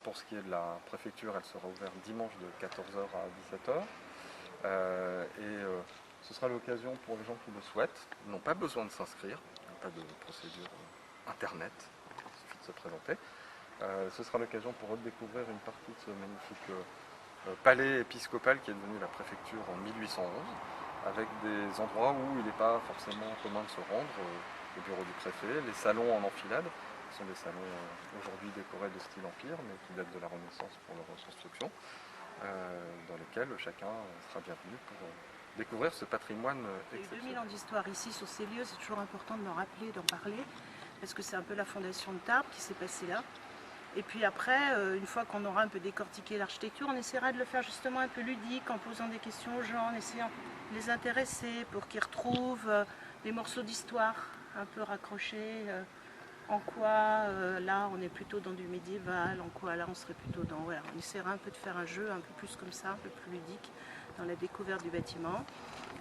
Pour ce qui est de la préfecture, elle sera ouverte dimanche de 14 h à 17 h. Ce sera l'occasion pour les gens qui le souhaitent. Ils n'ont pas besoin de s'inscrire, il n'y a pas de procédure internet, il suffit de se présenter. Ce sera l'occasion pour eux de découvrir une partie de ce magnifique palais épiscopal qui est devenu la préfecture en 1811, avec des endroits où il n'est pas forcément commun de se rendre, le bureau du préfet, les salons en enfilade, qui sont des salons aujourd'hui décorés de style empire, mais qui datent de la Renaissance pour leur reconstruction, dans lesquels chacun sera bienvenu pour découvrir ce patrimoine exceptionnel. Il y a eu 2000 ans d'histoire ici sur ces lieux, c'est toujours important de m'en rappeler, d'en parler, parce que c'est un peu la fondation de Tarbes qui s'est passée là. Et puis après, une fois qu'on aura un peu décortiqué l'architecture, on essaiera de le faire justement un peu ludique, en posant des questions aux gens, en essayant de les intéresser pour qu'ils retrouvent des morceaux d'histoire un peu raccrochés. En quoi là on est plutôt dans du médiéval, en quoi là on serait plutôt dans... Voilà, on essaiera un peu de faire un jeu un peu plus comme ça, un peu plus ludique dans la découverte du bâtiment.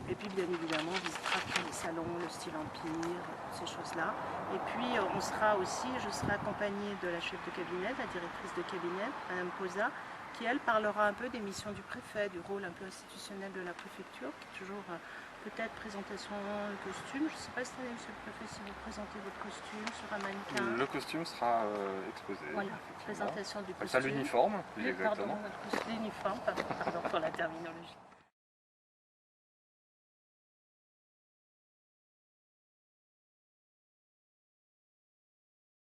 Et puis bien évidemment on visitera tous les salons, le style empire, ces choses-là. Et puis on sera aussi, je serai accompagnée de la chef de cabinet, la directrice de cabinet, Madame Posa, qui elle parlera un peu des missions du préfet, du rôle un peu institutionnel de la préfecture, qui est toujours peut-être présentation de costume. Je ne sais pas cette année, monsieur le préfet, si vous présentez votre costume sur un mannequin. Le costume sera exposé. Voilà, présentation du costume. C'est l'uniforme, plus exactement. Pardon, l'uniforme, pardon pour la terminologie.